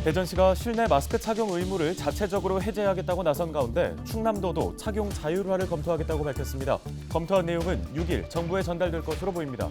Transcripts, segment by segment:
대전시가 실내 마스크 착용 의무를 자체적으로 해제하겠다고 나선 가운데 충남도도 착용 자율화를 검토하겠다고 밝혔습니다. 검토한 내용은 6일 정부에 전달될 것으로 보입니다.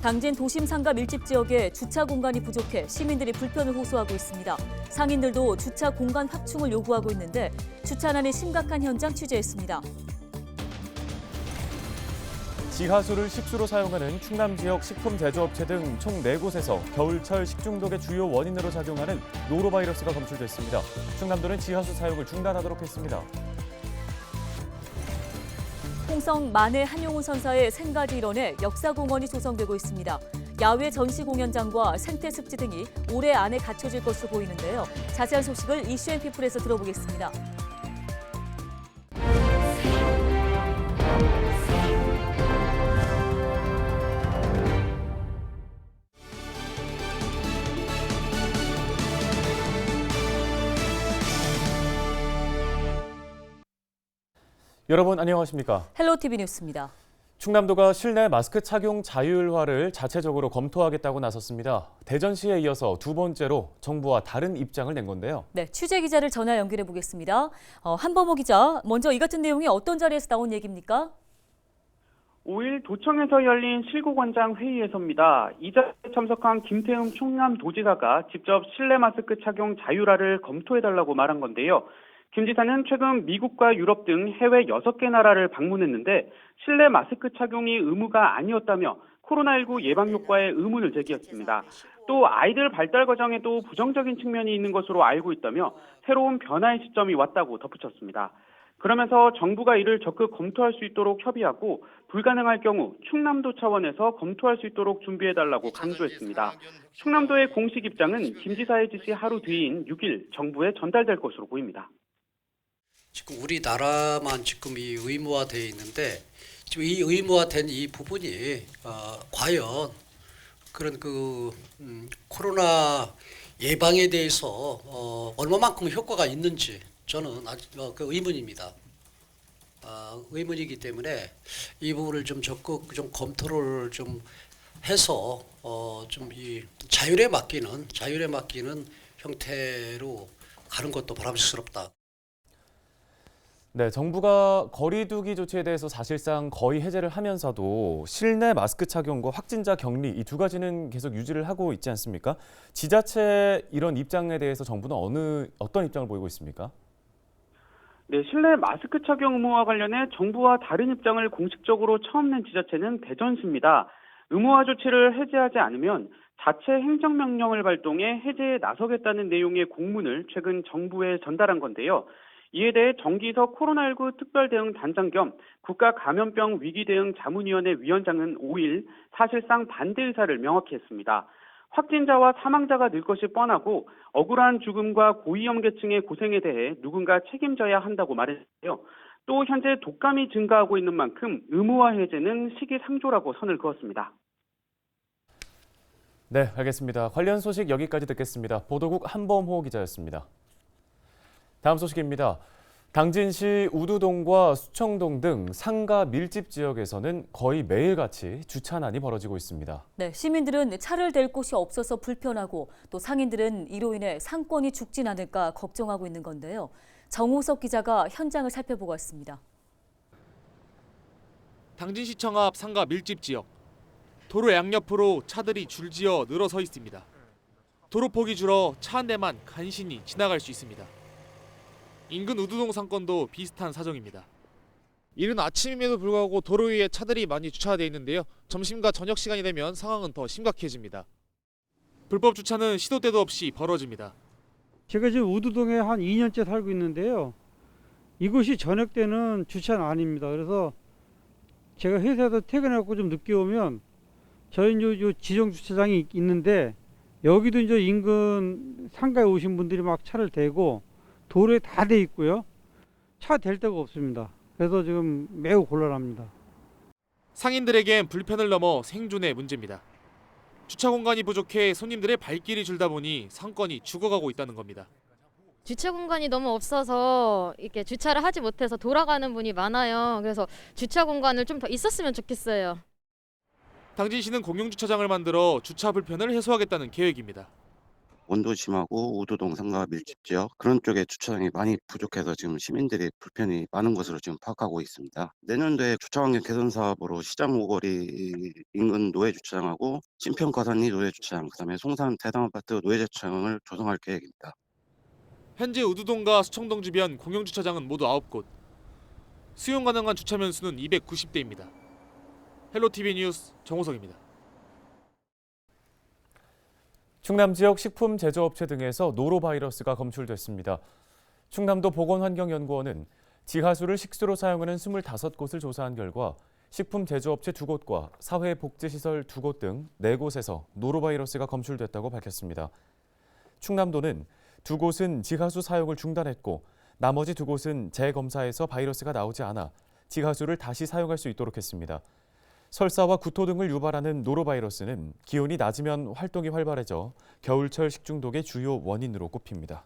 당진 도심 상가 밀집 지역에 주차 공간이 부족해 시민들이 불편을 호소하고 있습니다. 상인들도 주차 공간 확충을 요구하고 있는데 주차난이 심각한 현장 취재했습니다. 지하수를 식수로 사용하는 충남 지역 식품 제조업체 등 총 4곳에서 겨울철 식중독의 주요 원인으로 작용하는 노로바이러스가 검출됐습니다. 충남도는 지하수 사용을 중단하도록 했습니다. 홍성 만해 한용운 선사의 생가지 일원에 역사공원이 조성되고 있습니다. 야외 전시 공연장과 생태 습지 등이 올해 안에 갖춰질 것으로 보이는데요. 자세한 소식을 이슈앤피플에서 들어보겠습니다. 여러분 안녕하십니까? 헬로티비 뉴스입니다. 충남도가 실내 마스크 착용 자율화를 자체적으로 검토하겠다고 나섰습니다. 대전시에 이어서 두 번째로 정부와 다른 입장을 낸 건데요. 네, 취재 기자를 전화 연결해 보겠습니다. 한범호 기자, 먼저 이 같은 내용이 어떤 자리에서 나온 얘기입니까? 5일 도청에서 열린 실구원장 회의에서입니다. 이 자리에 참석한 김태흠 충남도지사가 직접 실내 마스크 착용 자율화를 검토해달라고 말한 건데요. 김 지사는 최근 미국과 유럽 등 해외 6개 나라를 방문했는데 실내 마스크 착용이 의무가 아니었다며 코로나19 예방 효과에 의문을 제기했습니다. 또 아이들 발달 과정에도 부정적인 측면이 있는 것으로 알고 있다며 새로운 변화의 시점이 왔다고 덧붙였습니다. 그러면서 정부가 이를 적극 검토할 수 있도록 협의하고 불가능할 경우 충남도 차원에서 검토할 수 있도록 준비해달라고 강조했습니다. 충남도의 공식 입장은 김 지사의 지시 하루 뒤인 6일 정부에 전달될 것으로 보입니다. 지금 우리나라만 지금 이 의무화되어 있는데 지금 이 의무화된 이 부분이 과연 그런 코로나 예방에 대해서 얼마만큼 효과가 있는지 저는 아직 그 의문입니다. 의문이기 때문에 이 부분을 좀 적극 좀 검토를 좀 해서 좀 이 자율에 맡기는 형태로 가는 것도 바람직스럽다. 네, 정부가 거리 두기 조치에 대해서 사실상 거의 해제를 하면서도 실내 마스크 착용과 확진자 격리 이 두 가지는 계속 유지를 하고 있지 않습니까? 지자체 이런 입장에 대해서 정부는 어떤 입장을 보이고 있습니까? 네, 실내 마스크 착용 의무와 관련해 정부와 다른 입장을 공식적으로 처음 낸 지자체는 대전시입니다. 의무화 조치를 해제하지 않으면 자체 행정명령을 발동해 해제에 나서겠다는 내용의 공문을 최근 정부에 전달한 건데요. 이에 대해 정기석 코로나19 특별대응단장 겸 국가감염병 위기대응 자문위원회 위원장은 5일 사실상 반대 의사를 명확히 했습니다. 확진자와 사망자가 늘 것이 뻔하고 억울한 죽음과 고위험계층의 고생에 대해 누군가 책임져야 한다고 말했는데요. 또 현재 독감이 증가하고 있는 만큼 의무화 해제는 시기상조라고 선을 그었습니다. 네, 알겠습니다. 관련 소식 여기까지 듣겠습니다. 보도국 한범호 기자였습니다. 다음 소식입니다. 당진시 우두동과 수청동 등 상가 밀집 지역에서는 거의 매일같이 주차난이 벌어지고 있습니다. 네, 시민들은 차를 댈 곳이 없어서 불편하고 또 상인들은 이로 인해 상권이 죽진 않을까 걱정하고 있는 건데요. 정호석 기자가 현장을 살펴보고 왔습니다. 당진시청 앞 상가 밀집 지역. 도로 양옆으로 차들이 줄지어 늘어서 있습니다. 도로폭이 줄어 차 한 대만 간신히 지나갈 수 있습니다. 인근 우두동 상권도 비슷한 사정입니다. 이른 아침임에도 불구하고 도로 위에 차들이 많이 주차되어 있는데요. 점심과 저녁 시간이 되면 상황은 더 심각해집니다. 불법 주차는 시도 때도 없이 벌어집니다. 제가 지금 우두동에 한 2년째 살고 있는데요. 이곳이 저녁 때는 주차는 아닙니다. 그래서 제가 회사에서 퇴근하고 좀 늦게 오면 저희 요 지정 주차장이 있는데 여기도 이제 인근 상가에 오신 분들이 막 차를 대고 도로에 다 돼 있고요. 차 댈 데가 없습니다. 그래서 지금 매우 곤란합니다. 상인들에겐 불편을 넘어 생존의 문제입니다. 주차 공간이 부족해 손님들의 발길이 줄다 보니 상권이 죽어가고 있다는 겁니다. 주차 공간이 너무 없어서 이렇게 주차를 하지 못해서 돌아가는 분이 많아요. 그래서 주차 공간을 좀 더 있었으면 좋겠어요. 당진시는 공용주차장을 만들어 주차 불편을 해소하겠다는 계획입니다. 원도심하고 우두동 상가 밀집 지역 그런 쪽에 주차장이 많이 부족해서 지금 시민들이 불편이 많은 것으로 지금 파악하고 있습니다. 내년도에 주차 환경 개선 사업으로 시장 오거리 인근 노예 주차장하고 신평 가산리 노예 주차장, 그다음에 송산 대당 아파트 노예 주차장을 조성할 계획입니다. 현재 우두동과 수청동 주변 공용주차장은 모두 9곳. 수용 가능한 주차면 수는 290대입니다. 헬로티비 뉴스 정호성입니다. 충남 지역 식품 제조업체 등에서 노로바이러스가 검출됐습니다. 충남도 보건환경연구원은 지하수를 식수로 사용하는 25곳을 조사한 결과 식품 제조업체 2곳과 사회복지시설 2곳 등 4곳에서 노로바이러스가 검출됐다고 밝혔습니다. 충남도는 2곳은 지하수 사용을 중단했고 나머지 2곳은 재검사에서 바이러스가 나오지 않아 지하수를 다시 사용할 수 있도록 했습니다. 설사와 구토 등을 유발하는 노로바이러스는 기온이 낮으면 활동이 활발해져 겨울철 식중독의 주요 원인으로 꼽힙니다.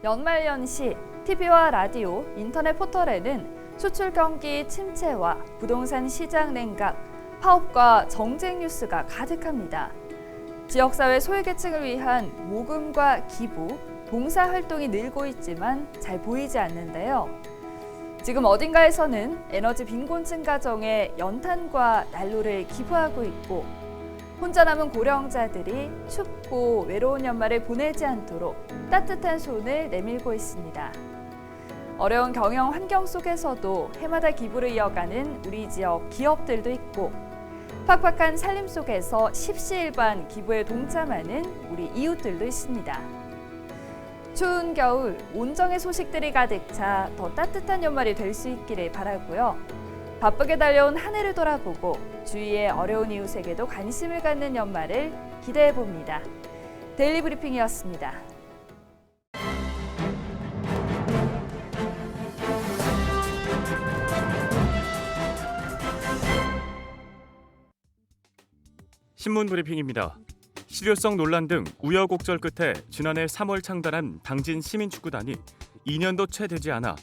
연말연시 TV와 라디오, 인터넷 포털에는 수출 경기 침체와 부동산 시장 냉각, 파업과 정책 뉴스가 가득합니다. 지역사회 소외계층을 위한 모금과 기부, 봉사활동이 늘고 있지만 잘 보이지 않는데요. 지금 어딘가에서는 에너지 빈곤층 가정에 연탄과 난로를 기부하고 있고 혼자 남은 고령자들이 춥고 외로운 연말을 보내지 않도록 따뜻한 손을 내밀고 있습니다. 어려운 경영 환경 속에서도 해마다 기부를 이어가는 우리 지역 기업들도 있고 팍팍한 살림 속에서 십시일반 기부에 동참하는 우리 이웃들도 있습니다. 추운 겨울 온정의 소식들이 가득 차 더 따뜻한 연말이 될 수 있기를 바라고요. 바쁘게 달려온 한 해를 돌아보고 주위의 어려운 이웃에게도 관심을 갖는 연말을 기대해 봅니다. 데일리 브리핑이었습니다. 신문 브리핑입니다. 실효성 논란 등 우여곡절 끝에 지난해 3월 창단한 당진 시민축구단이 2년도 채 되지 않아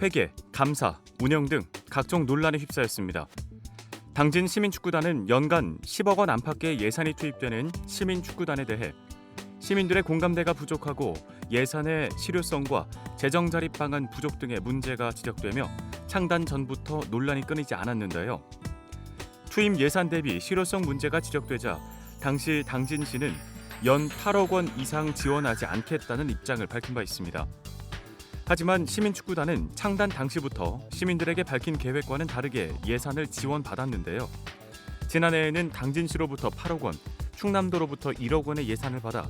회계, 감사, 운영 등 각종 논란에 휩싸였습니다. 당진 시민축구단은 연간 10억 원 안팎의 예산이 투입되는 시민축구단에 대해 시민들의 공감대가 부족하고 예산의 실효성과 재정 자립 방안 부족 등의 문제가 지적되며 창단 전부터 논란이 끊이지 않았는데요. 투입 예산 대비 실효성 문제가 지적되자 당시 당진시는 연 8억 원 이상 지원하지 않겠다는 입장을 밝힌 바 있습니다. 하지만 시민축구단은 창단 당시부터 시민들에게 밝힌 계획과는 다르게 예산을 지원받았는데요. 지난해에는 당진시로부터 8억 원, 충남도로부터 1억 원의 예산을 받아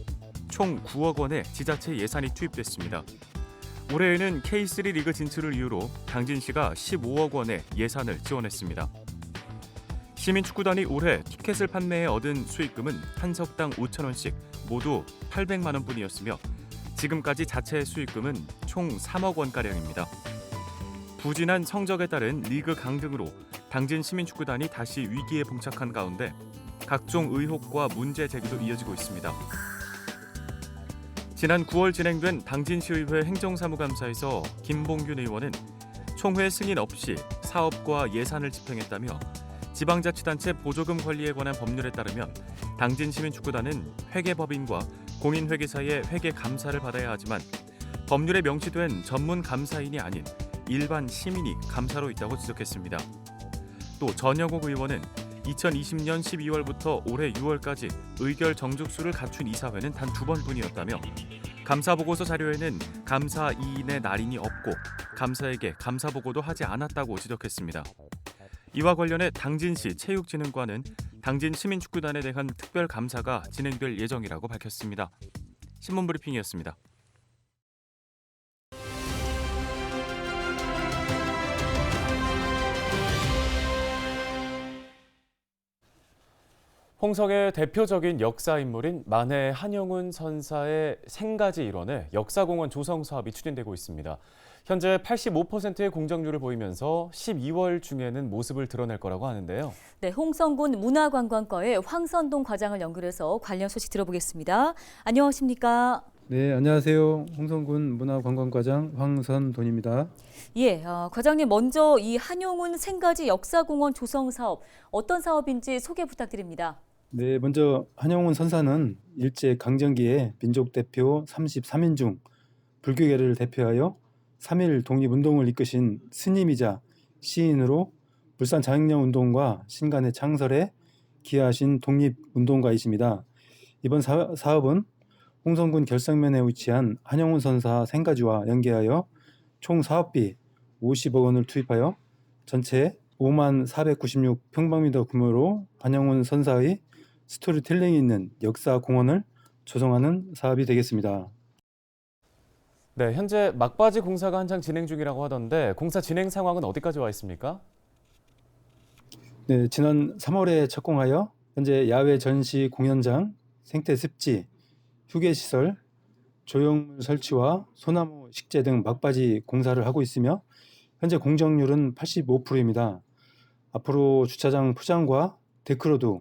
총 9억 원의 지자체 예산이 투입됐습니다. 올해에는 K3 리그 진출을 이유로 당진시가 15억 원의 예산을 지원했습니다. 시민축구단이 올해 티켓을 판매해 얻은 수익금은 한 석당 5천 원씩 모두 800만 원뿐이었으며 지금까지 자체 수익금은 총 3억 원가량입니다. 부진한 성적에 따른 리그 강등으로 당진 시민축구단이 다시 위기에 봉착한 가운데 각종 의혹과 문제 제기도 이어지고 있습니다. 지난 9월 진행된 당진시의회 행정사무감사에서 김봉균 의원은 총회 승인 없이 사업과 예산을 집행했다며 지방자치단체 보조금 관리에 관한 법률에 따르면 당진 시민축구단은 회계법인과 공인회계사의 회계감사를 받아야 하지만 법률에 명시된 전문 감사인이 아닌 일반 시민이 감사로 있다고 지적했습니다. 또 전영욱 의원은 2020년 12월부터 올해 6월까지 의결 정족수를 갖춘 이사회는 단 2번뿐이었다며 감사보고서 자료에는 감사이인의 날인이 없고 감사에게 감사보고도 하지 않았다고 지적했습니다. 이와 관련해 당진시 체육진흥과는 당진 시민축구단에 대한 특별감사가 진행될 예정이라고 밝혔습니다. 신문브리핑이었습니다. 홍성의 대표적인 역사 인물인 만해 한영운 선사의 생가지 일원의 역사공원 조성 사업이 추진되고 있습니다. 현재 85%의 공정률을 보이면서 12월 중에는 모습을 드러낼 거라고 하는데요. 네, 홍성군 문화관광과의 황선동 과장을 연결해서 관련 소식 들어보겠습니다. 안녕하십니까? 네, 안녕하세요. 홍성군 문화관광과장 황선돈입니다. 예, 과장님 먼저 이 한용운 생가지 역사공원 조성 사업 어떤 사업인지 소개 부탁드립니다. 네, 먼저 한용운 선사는 일제 강점기에 민족 대표 33인 중 불교계를 대표하여 3.1 독립운동을 이끄신 스님이자 시인으로 물산 장혁령 운동과 신간의 창설에 기여하신 독립운동가이십니다. 이번 사업은 홍성군 결성면에 위치한 한용운 선사 생가지와 연계하여 총 사업비 50억 원을 투입하여 전체 5496평방미터 규모로 한용운 선사의 스토리텔링이 있는 역사 공원을 조성하는 사업이 되겠습니다. 네, 현재 막바지 공사가 한창 진행 중이라고 하던데 공사 진행 상황은 어디까지 와 있습니까? 네, 지난 3월에 착공하여 현재 야외 전시 공연장, 생태 습지, 휴게시설, 조형물 설치와 소나무 식재 등 막바지 공사를 하고 있으며 현재 공정률은 85%입니다. 앞으로 주차장 포장과 데크로드,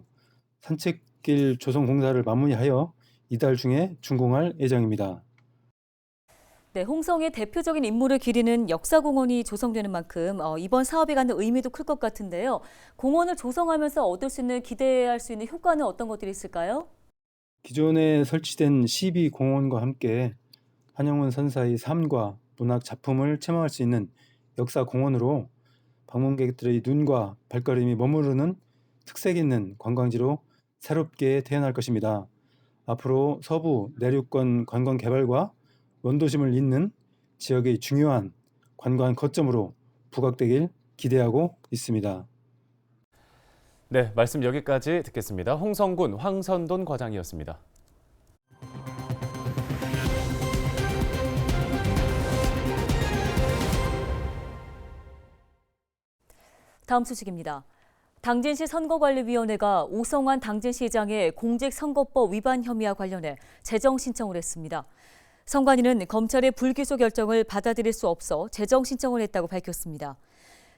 산책길 조성 공사를 마무리하여 이달 중에 준공할 예정입니다. 네, 홍성의 대표적인 인물을 기리는 역사공원이 조성되는 만큼 이번 사업에 갖는 의미도 클 것 같은데요. 공원을 조성하면서 얻을 수 있는 기대할 수 있는 효과는 어떤 것들이 있을까요? 기존에 설치된 12공원과 함께 한용운 선사의 삶과 문학 작품을 체험할 수 있는 역사공원으로 방문객들의 눈과 발걸음이 머무르는 특색 있는 관광지로 새롭게 태어날 것입니다. 앞으로 서부 내륙권 관광 개발과 원도심을 잇는 지역의 중요한 관광 거점으로 부각되길 기대하고 있습니다. 네, 말씀 여기까지 듣겠습니다. 홍성군 황선돈 과장이었습니다. 다음 소식입니다. 당진시 선거관리위원회가 오성환 당진시장의 공직선거법 위반 혐의와 관련해 재정 신청을 했습니다. 선관위는 검찰의 불기소 결정을 받아들일 수 없어 재정 신청을 했다고 밝혔습니다.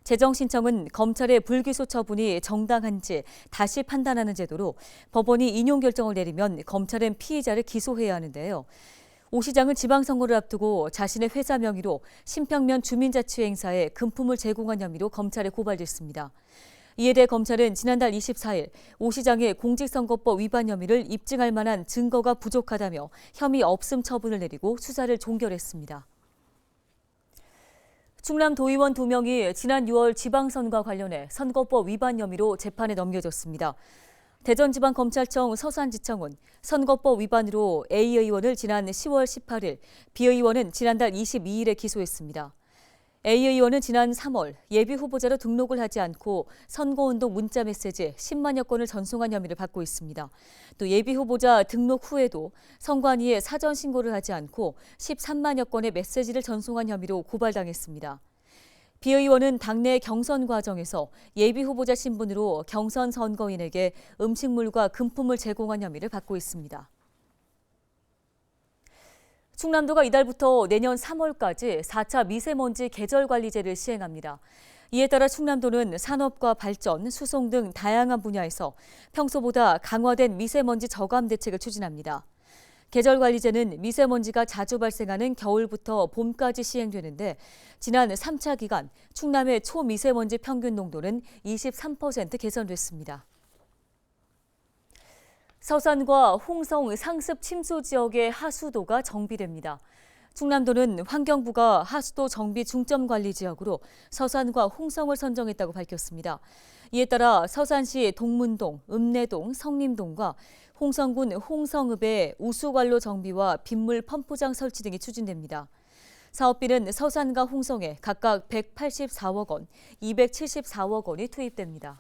재정 신청은 검찰의 불기소 처분이 정당한지 다시 판단하는 제도로 법원이 인용 결정을 내리면 검찰은 피의자를 기소해야 하는데요. 오 시장은 지방선거를 앞두고 자신의 회사 명의로 신평면 주민자치회행사에 금품을 제공한 혐의로 검찰에 고발됐습니다. 이에 대해 검찰은 지난달 24일 오 시장의 공직선거법 위반 혐의를 입증할 만한 증거가 부족하다며 혐의 없음 처분을 내리고 수사를 종결했습니다. 충남 도의원 2명이 지난 6월 지방선거와 관련해 선거법 위반 혐의로 재판에 넘겨졌습니다. 대전지방검찰청 서산지청은 선거법 위반으로 A 의원을 지난 10월 18일, B 의원은 지난달 22일에 기소했습니다. A 의원은 지난 3월 예비후보자로 등록을 하지 않고 선거운동 문자메시지 10만여 건을 전송한 혐의를 받고 있습니다. 또 예비후보자 등록 후에도 선관위에 사전 신고를 하지 않고 13만여 건의 메시지를 전송한 혐의로 고발당했습니다. B 의원은 당내 경선 과정에서 예비후보자 신분으로 경선 선거인에게 음식물과 금품을 제공한 혐의를 받고 있습니다. 충남도가 이달부터 내년 3월까지 4차 미세먼지 계절관리제를 시행합니다. 이에 따라 충남도는 산업과 발전, 수송 등 다양한 분야에서 평소보다 강화된 미세먼지 저감 대책을 추진합니다. 계절관리제는 미세먼지가 자주 발생하는 겨울부터 봄까지 시행되는데 지난 3차 기간 충남의 초미세먼지 평균 농도는 23% 개선됐습니다. 서산과 홍성 상습 침수 지역의 하수도가 정비됩니다. 충남도는 환경부가 하수도 정비 중점 관리 지역으로 서산과 홍성을 선정했다고 밝혔습니다. 이에 따라 서산시 동문동, 읍내동, 성림동과 홍성군 홍성읍의 우수관로 정비와 빗물 펌프장 설치 등이 추진됩니다. 사업비는 서산과 홍성에 각각 184억 원, 274억 원이 투입됩니다.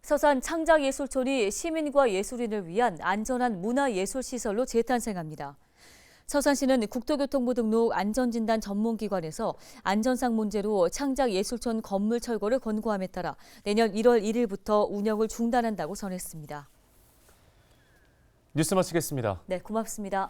서산 창작예술촌이 시민과 예술인을 위한 안전한 문화예술시설로 재탄생합니다. 서산시는 국토교통부 등록 안전진단 전문기관에서 안전상 문제로 창작예술촌 건물 철거를 권고함에 따라 내년 1월 1일부터 운영을 중단한다고 전했습니다. 뉴스 마치겠습니다. 네, 고맙습니다.